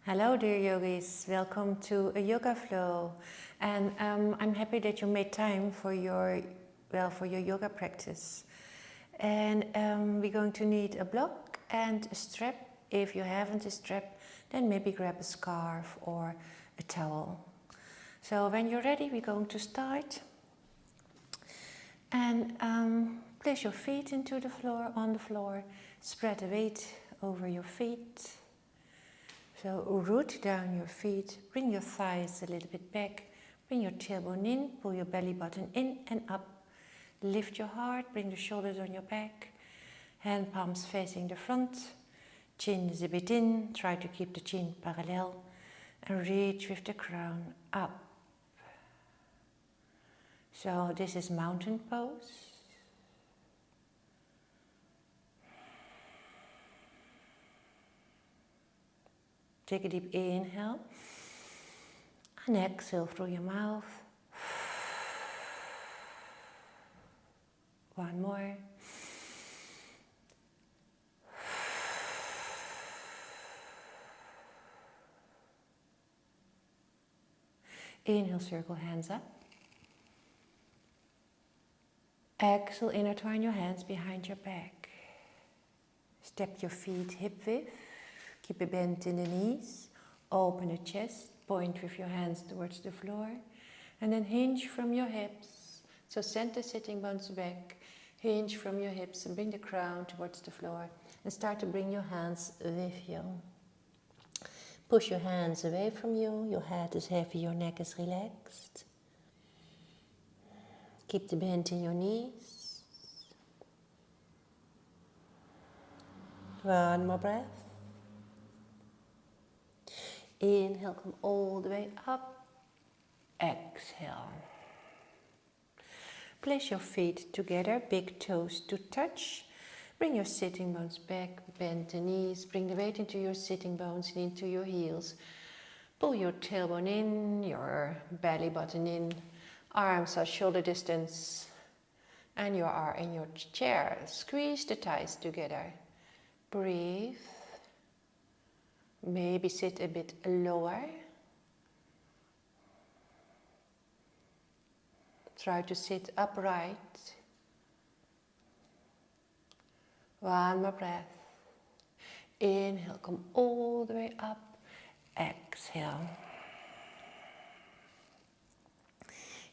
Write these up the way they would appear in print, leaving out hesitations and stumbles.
Hello dear yogis, welcome to a yoga flow, and I'm happy that you made time for your yoga practice. And we're going to need a block and a strap. If you haven't a strap, then maybe grab a scarf or a towel. So when you're ready, we're going to start. And place your feet into the floor, on the floor, spread the weight over your feet. So root down your feet, bring your thighs a little bit back, bring your tailbone in, pull your belly button in and up. Lift your heart, bring the shoulders on your back, hand palms facing the front, chin is a bit in, try to keep the chin parallel and reach with the crown up. So this is mountain pose. Take a deep inhale and exhale through your mouth. One more. Inhale, circle hands up. Exhale, intertwine your hands behind your back. Step your feet hip width. Keep a bend in the knees. Open the chest. Point with your hands towards the floor. And then hinge from your hips. So send the sitting bones back. Hinge from your hips and bring the crown towards the floor. And start to bring your hands with you. Push your hands away from you. Your head is heavy, your neck is relaxed. Keep the bend in your knees. One more breath. Inhale, come all the way up. Exhale. Place your feet together, big toes to touch. Bring your sitting bones back, bend the knees, bring the weight into your sitting bones and into your heels. Pull your tailbone in, your belly button in, arms are shoulder distance, and you are in your chair. Squeeze the thighs together. Breathe. Maybe sit a bit lower. Try to sit upright. One more breath. Inhale, come all the way up. Exhale.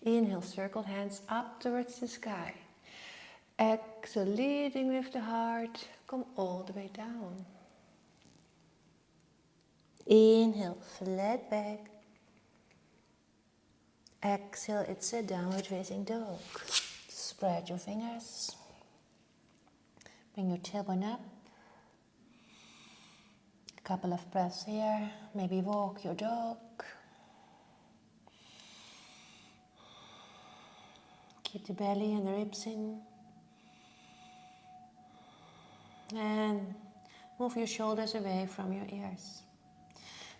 Inhale, circle hands up towards the sky. Exhale, leading with the heart. Come all the way down. Inhale, flat back. Exhale, it's a downward facing dog. Spread your fingers. Bring your tailbone up. A couple of breaths here. Maybe walk your dog. Keep the belly and the ribs in. And move your shoulders away from your ears.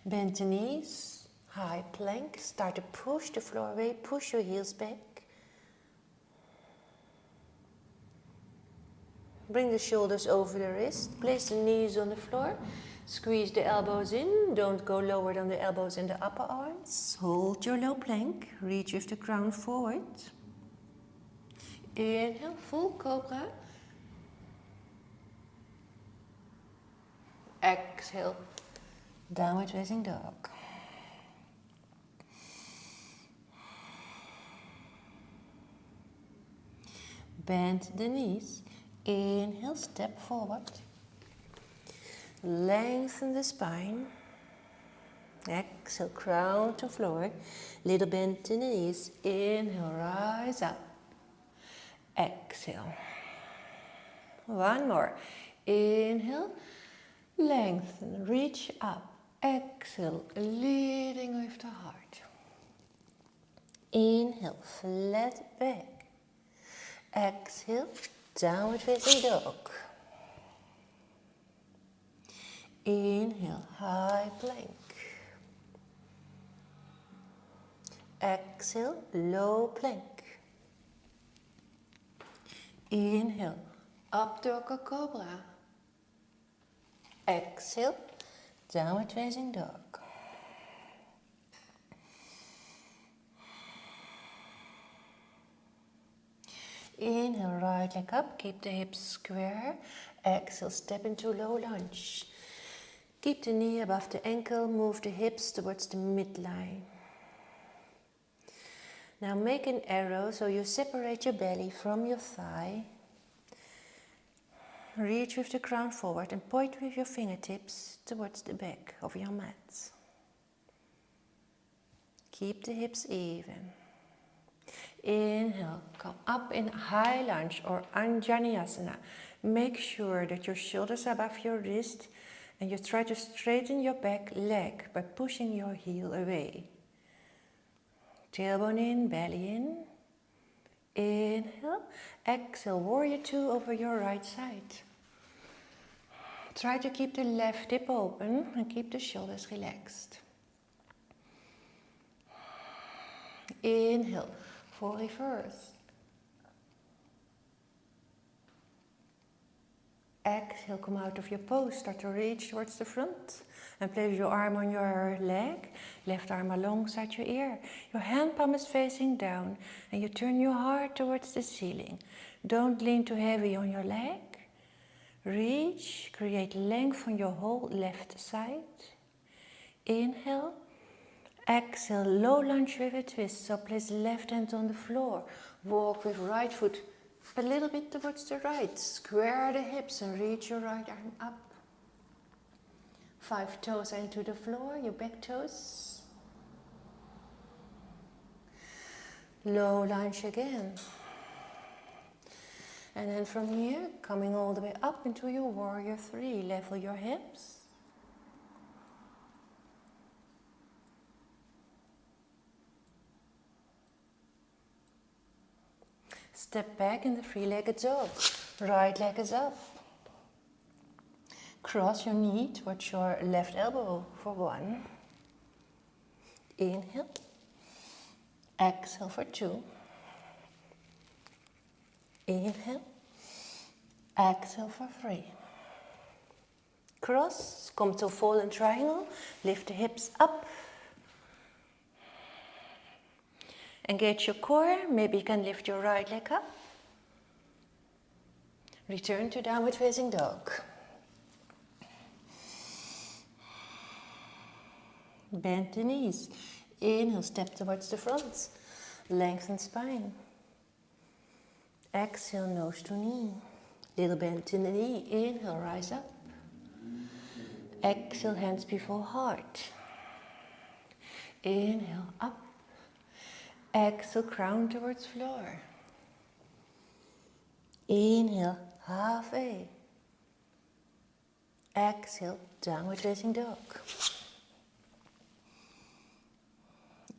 Bend the knees, high plank. Start to push the floor away, push your heels back. Bring the shoulders over the wrist, place the knees on the floor. Squeeze the elbows in, don't go lower than the elbows in the upper arms. Hold your low plank, reach with the crown forward. Inhale, full cobra. Exhale, downward facing dog. Bend the knees. Inhale, step forward. Lengthen the spine. Exhale, crown to floor. Little bend in the knees. Inhale, rise up. Exhale. One more. Inhale, lengthen, reach up. Exhale, leading with the heart. Inhale, flat back. Exhale, downward facing dog. Inhale, high plank. Exhale, low plank. Inhale, up dog or cobra. Exhale, downward facing dog. Inhale, right leg up, keep the hips square. Exhale, step into low lunge. Keep the knee above the ankle, move the hips towards the midline. Now make an arrow so you separate your belly from your thigh. Reach with the crown forward and point with your fingertips towards the back of your mat. Keep the hips even. Inhale, come up in high lunge or Anjaneyasana. Make sure that your shoulders are above your wrist and you try to straighten your back leg by pushing your heel away. Tailbone in, belly in. Inhale, exhale, warrior two over your right side. Try to keep the left hip open and keep the shoulders relaxed. Inhale for reverse. Exhale, come out of your pose, start to reach towards the front and place your arm on your leg, left arm alongside your ear. Your hand palm is facing down and you turn your heart towards the ceiling. Don't lean too heavy on your leg. Reach, create length on your whole left side. Inhale. Exhale, low lunge with a twist, so place left hand on the floor. Walk with right foot a little bit towards the right. Square the hips and reach your right arm up. 5 toes into the floor, your back toes. Low lunge again. And then from here, coming all the way up into your warrior three. Level your hips. Step back in the three-legged dog. Right leg is up. Cross your knee towards your left elbow for 1. Inhale. Exhale for 2. Inhale. Exhale for 3. Cross. Come to fallen triangle. Lift the hips up. Engage your core. Maybe you can lift your right leg up. Return to downward facing dog. Bend the knees. Inhale, step towards the front. Lengthen spine. Exhale, nose to knee. Little bend in the knee. Inhale, rise up. Exhale, hands before heart. Inhale, up. Exhale, crown towards floor. Inhale, halfway. Exhale, downward facing dog.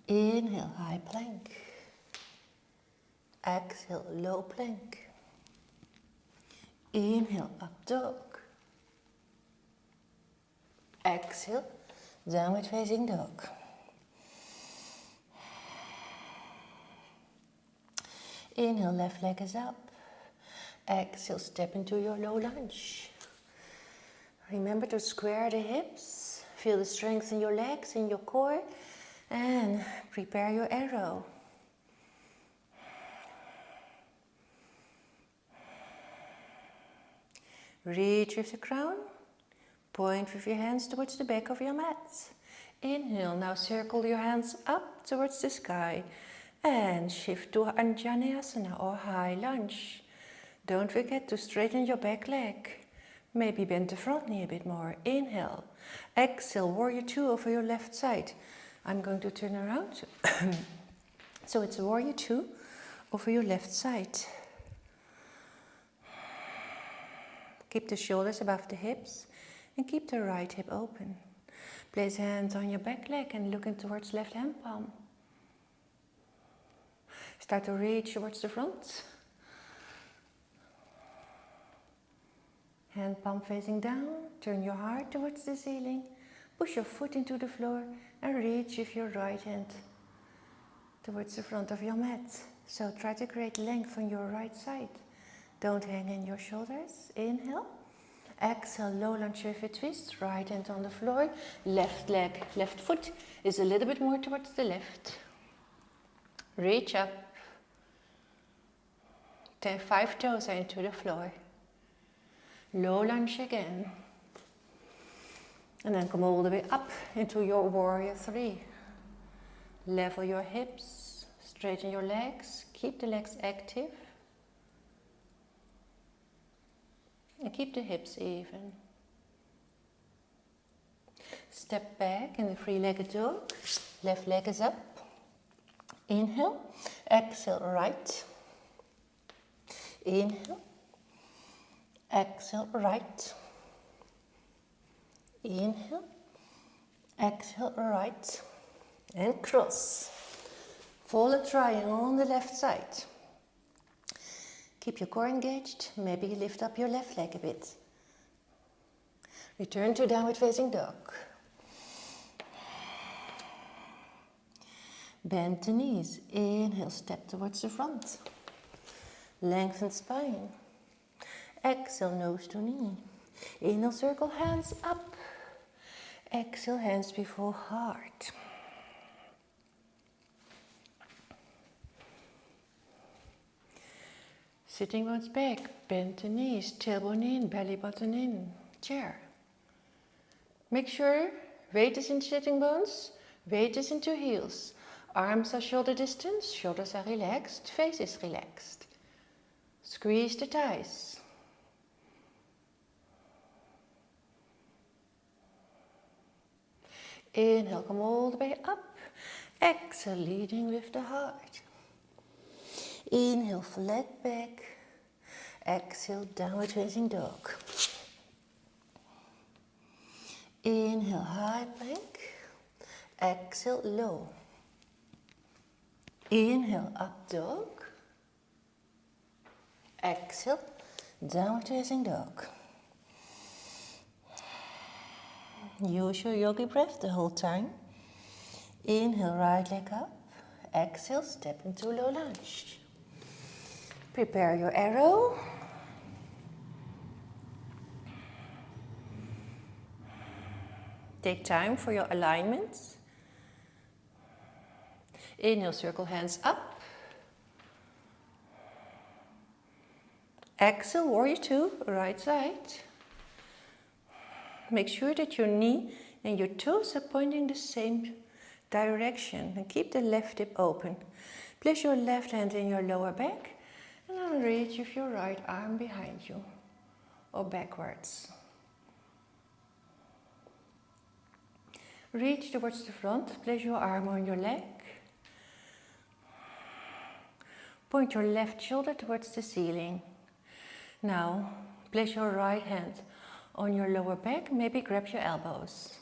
Inhale, high plank. Exhale, low plank. Inhale, up dog. Exhale, downward facing dog. Inhale, left leg is up. Exhale, step into your low lunge. Remember to square the hips. Feel the strength in your legs, in your core. And prepare your arrow. Reach with the crown. Point with your hands towards the back of your mat. Inhale, now circle your hands up towards the sky. And shift to Anjaneyasana or high lunge. Don't forget to straighten your back leg. Maybe bend the front knee a bit more. Inhale. Exhale, warrior two over your left side. I'm going to turn around. So it's warrior two over your left side. Keep the shoulders above the hips and keep the right hip open. Place hands on your back leg and looking towards left hand palm. Start to reach towards the front. Hand palm facing down. Turn your heart towards the ceiling. Push your foot into the floor and reach with your right hand towards the front of your mat. So try to create length on your right side. Don't hang in your shoulders. Inhale. Exhale, low lunge with a twist. Right hand on the floor. Left leg, left foot is a little bit more towards the left. Reach up. Then 5 toes are into the floor. Low lunge again. And then come all the way up into your warrior 3. Level your hips, straighten your legs, keep the legs active. And keep the hips even. Step back in the 3-legged dog. Left leg is up. Inhale, exhale right. Inhale, exhale right. Inhale, exhale right. And cross. Forward triangle on the left side. Keep your core engaged. Maybe lift up your left leg a bit. Return to downward facing dog. Bend the knees. Inhale, step towards the front. Lengthen spine. Exhale, nose to knee. Inhale, circle hands up. Exhale, hands before heart. Sitting bones back, bend the knees, tailbone in, belly button in, chair. Make sure weight is in sitting bones, weight is into heels. Arms are shoulder distance, shoulders are relaxed, face is relaxed. Squeeze the thighs. Inhale, come all the way up. Exhale, leading with the heart. Inhale, flat back. Exhale, downward facing dog. Inhale, high plank. Exhale, low. Inhale, up dog. Exhale, downward facing dog. Use your yogi breath the whole time. Inhale, right leg up. Exhale, step into low lunge. Prepare your arrow. Take time for your alignments. Inhale, circle hands up. Exhale, warrior 2, right side. Make sure that your knee and your toes are pointing the same direction. And keep the left hip open. Place your left hand in your lower back. And then reach with your right arm behind you. Or backwards. Reach towards the front. Place your arm on your leg. Point your left shoulder towards the ceiling. Now, place your right hand on your lower back, maybe grab your elbows.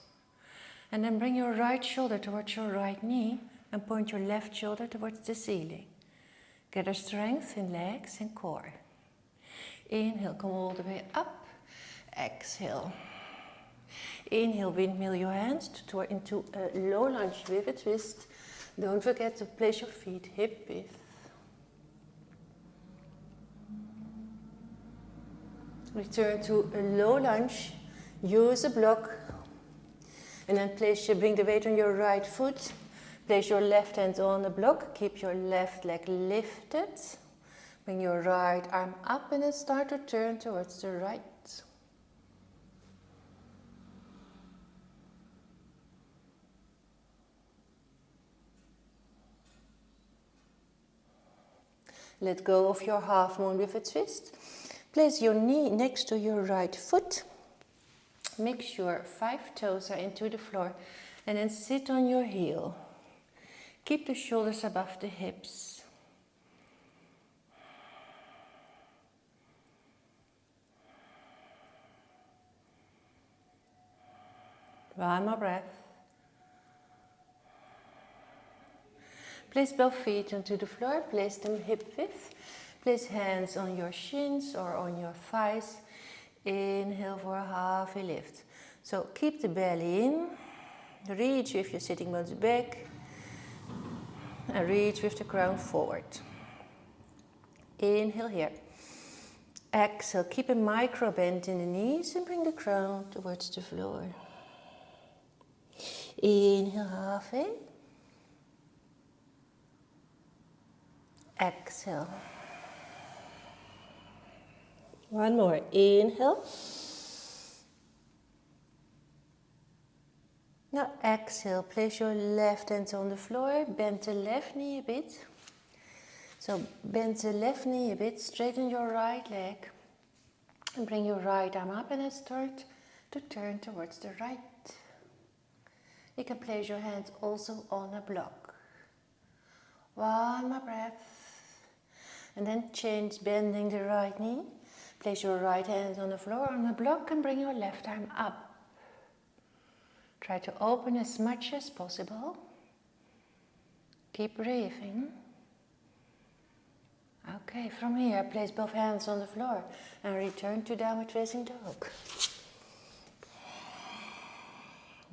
And then bring your right shoulder towards your right knee and point your left shoulder towards the ceiling. Gather strength in legs and core. Inhale, come all the way up. Exhale. Inhale, windmill your hands into a low lunge with a twist. Don't forget to place your feet hip width. Return to a low lunge, use a block, and then bring the weight on your right foot, place your left hand on the block, keep your left leg lifted, bring your right arm up and then start to turn towards the right. Let go of your half moon with a twist. Place your knee next to your right foot. Make sure 5 toes are into the floor and then sit on your heel. Keep the shoulders above the hips. One more breath. Place both feet onto the floor, place them hip width. Place hands on your shins or on your thighs. Inhale for a halfway lift. So keep the belly in. Reach with your sitting bones back. And reach with the crown forward. Inhale here. Exhale, keep a micro bend in the knees and bring the crown towards the floor. Inhale halfway. Exhale. One more. Inhale. Now exhale, place your left hand on the floor, bend the left knee a bit. So bend the left knee a bit, straighten your right leg, and bring your right arm up and then start to turn towards the right. You can place your hands also on a block. One more breath. And then change, bending the right knee. Place your right hand on the floor on a block and bring your left arm up. Try to open as much as possible. Keep breathing. Okay, from here, place both hands on the floor and return to downward facing dog.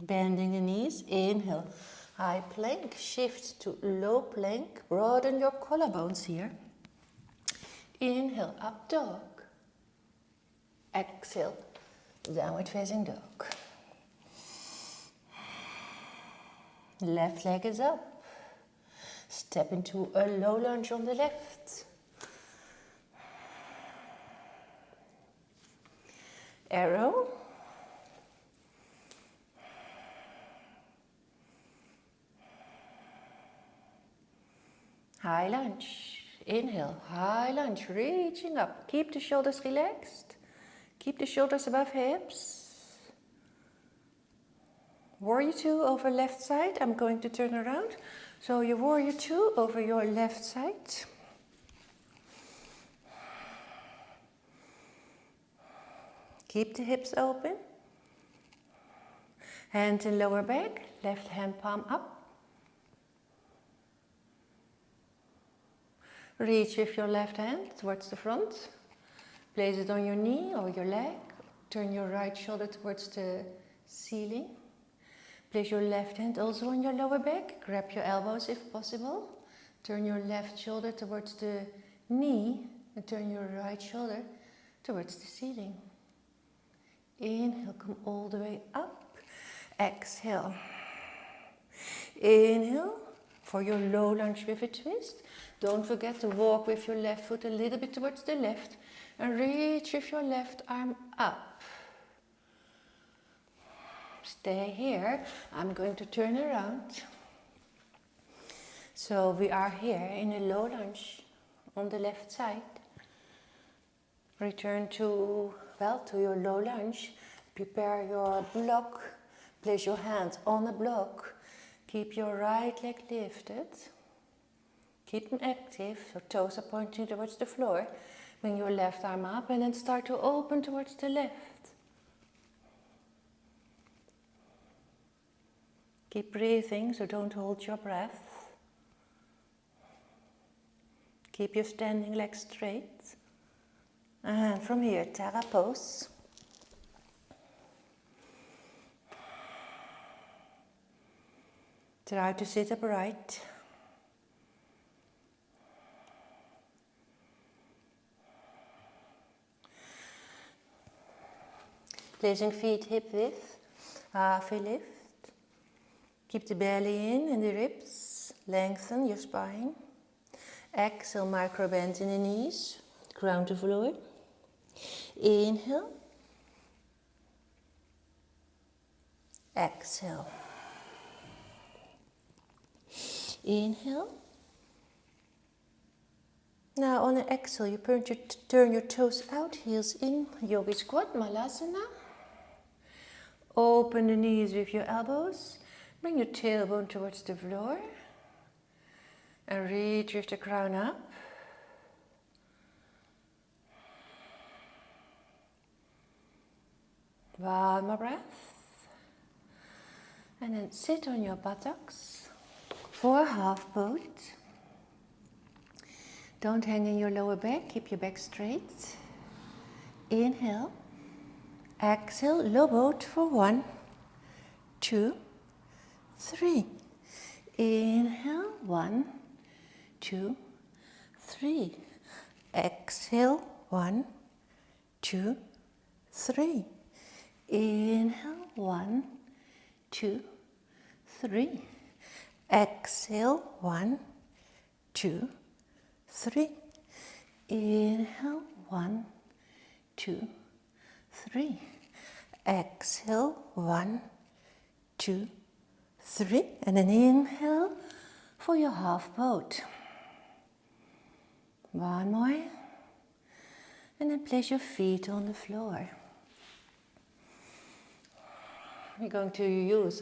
Bending the knees, inhale, high plank, shift to low plank, broaden your collarbones here. Inhale, up dog. Exhale, downward facing dog. Left leg is up. Step into a low lunge on the left. Arrow. High lunge. Inhale, high lunge, reaching up. Keep the shoulders relaxed. Keep the shoulders above hips. Warrior 2 over left side. I'm going to turn around. So your warrior 2 over your left side. Keep the hips open. Hand in lower back. Left hand palm up. Reach with your left hand towards the front. Place it on your knee or your leg. Turn your right shoulder towards the ceiling. Place your left hand also on your lower back. Grab your elbows if possible. Turn your left shoulder towards the knee and turn your right shoulder towards the ceiling. Inhale, come all the way up. Exhale. Inhale for your low lunge with a twist. Don't forget to walk with your left foot a little bit towards the left and reach with your left arm up. Stay here. I'm going to turn around. So we are here in a low lunge on the left side. Return to your low lunge. Prepare your block. Place your hands on the block. Keep your right leg lifted. Keep them active, so toes are pointing towards the floor. Bring your left arm up and then start to open towards the left. Keep breathing, so don't hold your breath. Keep your standing legs straight. And from here, Terra pose. Try to sit upright. Placing feet hip width, half a lift. Keep the belly in and the ribs. Lengthen your spine. Exhale, micro bend in the knees. Ground to floor. Inhale. Exhale. Inhale. Now on an exhale, you turn your toes out, heels in, Yogi squat, Malasana. Open the knees with your elbows. Bring your tailbone towards the floor. And reach with the crown up. One more breath. And then sit on your buttocks for a half boat. Don't hang in your lower back, keep your back straight. Inhale. Exhale, low boat for 1, 2, 3. Inhale, 1, 2, 3. Exhale, 1, 2, 3. Inhale, 1, 2, 3. Exhale, 1, 2, 3. Inhale, 1, 2, 3. Exhale, 1, 2, 3. And then inhale for your half boat. One more. And then place your feet on the floor. I'm going to use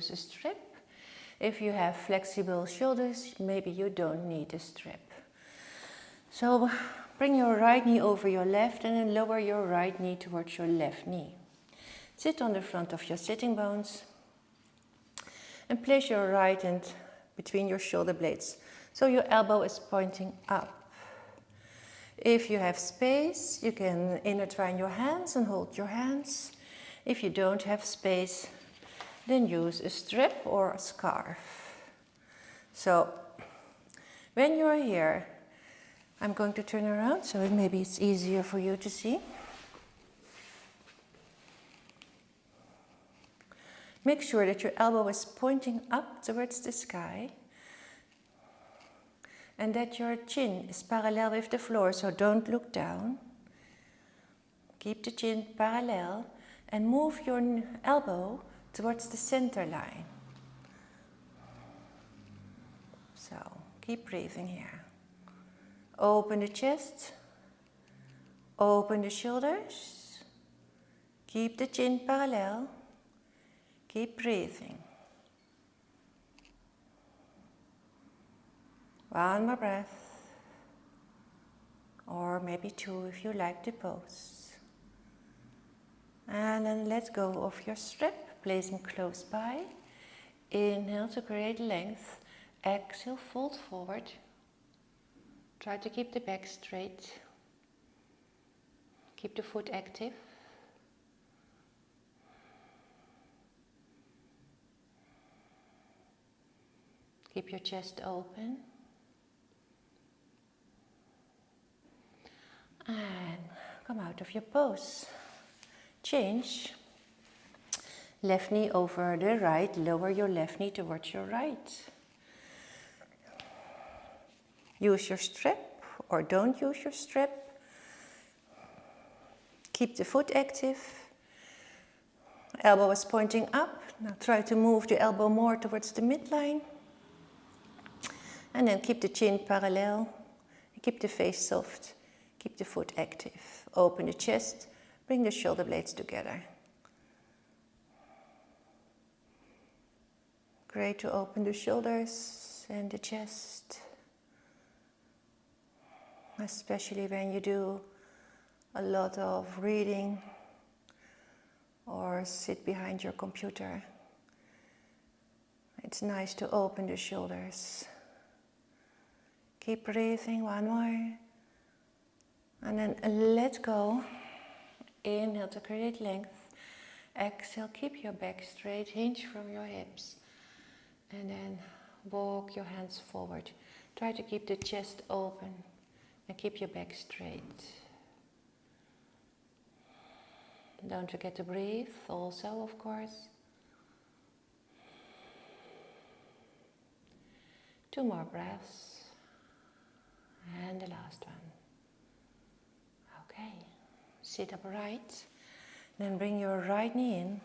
a strip. If you have flexible shoulders, maybe you don't need a strip. So bring your right knee over your left and then lower your right knee towards your left knee. Sit on the front of your sitting bones and place your right hand between your shoulder blades so your elbow is pointing up. If you have space, you can intertwine your hands and hold your hands. If you don't have space, then use a strip or a scarf. So when you're here, I'm going to turn around so maybe it's easier for you to see. Make sure that your elbow is pointing up towards the sky and that your chin is parallel with the floor, so don't look down. Keep the chin parallel and move your elbow towards the center line. So keep breathing here. Open the chest, open the shoulders, keep the chin parallel, keep breathing. One more breath, or maybe two if you like the pose. And then let go of your strip, place them close by. Inhale to create length, exhale, fold forward. Try to keep the back straight. Keep the foot active. Keep your chest open. And come out of your pose. Change. Left knee over the right. Lower your left knee towards your right. Use your strip or don't use your strip. Keep the foot active. Elbow is pointing up. Now try to move the elbow more towards the midline. And then keep the chin parallel. Keep the face soft. Keep the foot active. Open the chest. Bring the shoulder blades together. Great to open the shoulders and the chest. Especially when you do a lot of reading or sit behind your computer. It's nice to open the shoulders. Keep breathing, one more. And then let go. Inhale to create length. Exhale, keep your back straight, hinge from your hips. And then walk your hands forward. Try to keep the chest open and keep your back straight. Don't forget to breathe also, of course. 2 more breaths. And the last one. Okay. Sit upright. Then bring your right knee in.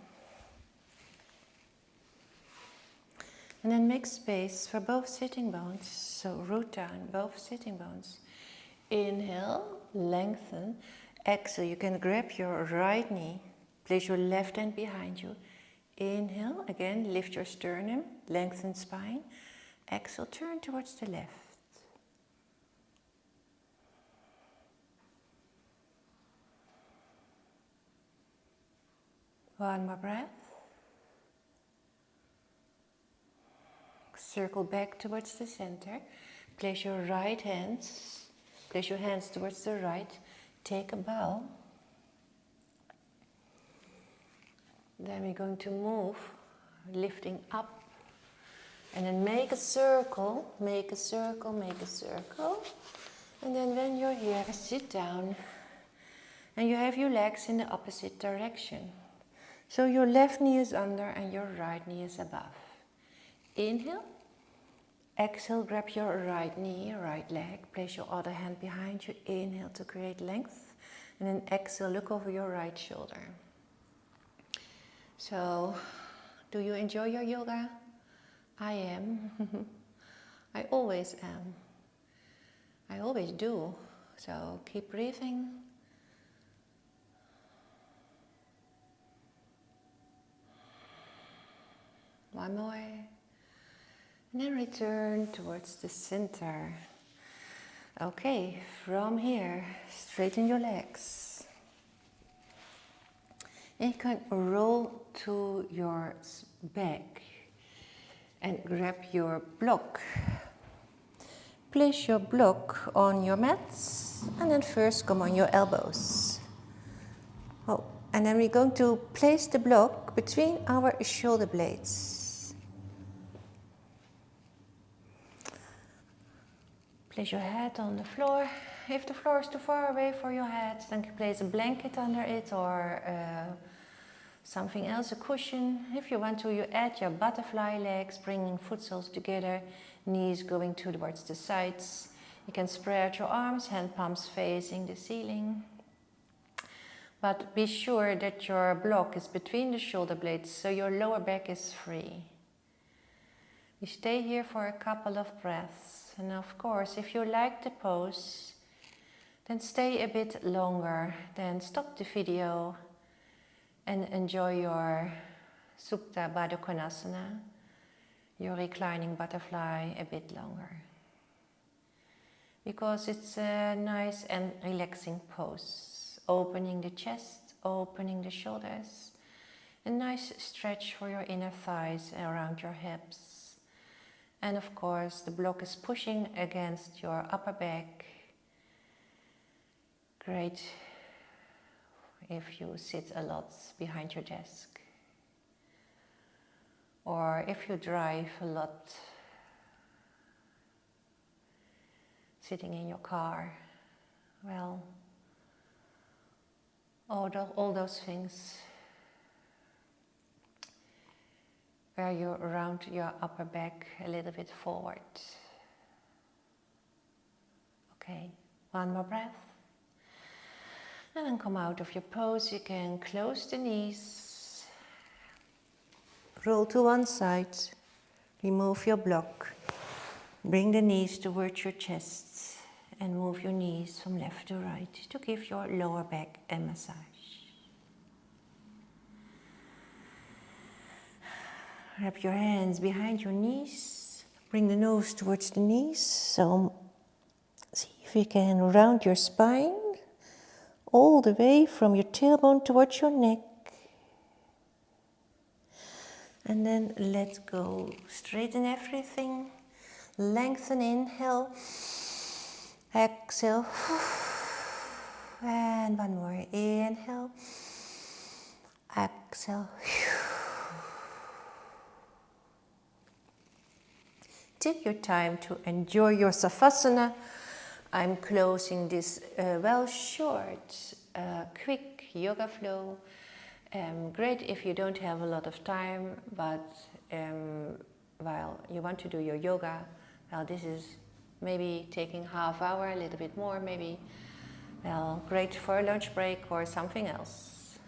And then make space for both sitting bones. So root down both sitting bones. Inhale, lengthen. Exhale, you can grab your right knee. Place your left hand behind you. Inhale, again, lift your sternum, lengthen spine. Exhale, turn towards the left. One more breath. Circle back towards the center. Place your hands towards the right. Take a bow. Then we're going to move, lifting up. And then make a circle, make a circle, make a circle. And then when you're here, sit down. And you have your legs in the opposite direction. So your left knee is under and your right knee is above. Inhale. Exhale, grab your right knee, right leg. Place your other hand behind you. Inhale to create length. And then exhale, look over your right shoulder. So, do you enjoy your yoga? I am. I always am. I always do. So keep breathing. One more. And then return towards the center. Okay, from here, straighten your legs. And you can roll to your back and grab your block. Place your block on your mats and then first come on your elbows. Oh, and then we're going to place the block between our shoulder blades. Place your head on the floor. If the floor is too far away for your head, then you place a blanket under it or something else, a cushion. If you want to, you add your butterfly legs, bringing foot soles together, knees going towards the sides. You can spread your arms, hand palms facing the ceiling. But be sure that your block is between the shoulder blades, so your lower back is free. We stay here for a couple of breaths. And of course, if you like the pose, then stay a bit longer. Then stop the video and enjoy your Supta Baddha Konasana, your reclining butterfly, a bit longer. Because it's a nice and relaxing pose. Opening the chest, opening the shoulders. A nice stretch for your inner thighs around your hips. And of course, the block is pushing against your upper back. Great if you sit a lot behind your desk. Or if you drive a lot, sitting in your car. Well, all those things where you round your upper back a little bit forward. Okay, one more breath. And then come out of your pose. You can close the knees. Roll to one side. Remove your block. Bring the knees towards your chest. And move your knees from left to right to give your lower back a massage. Wrap your hands behind your knees. Bring the nose towards the knees. So see if you can round your spine all the way from your tailbone towards your neck. And then let go. Straighten everything. Lengthen, inhale. Exhale. And one more. Inhale. Exhale. Take your time to enjoy your Savasana. I'm closing this short, quick yoga flow. Great if you don't have a lot of time, but while you want to do your yoga, well, this is maybe taking half hour, a little bit more maybe. Well, great for a lunch break or something else.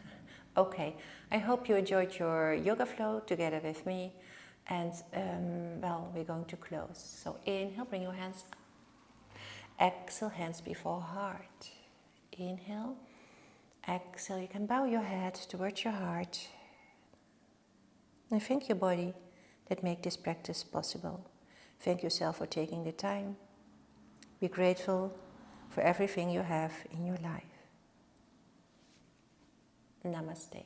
Okay, I hope you enjoyed your yoga flow together with me. And we're going to close. So inhale, bring your hands up. Exhale, hands before heart. Inhale. Exhale, you can bow your head towards your heart. And thank your body that make this practice possible. Thank yourself for taking the time. Be grateful for everything you have in your life. Namaste.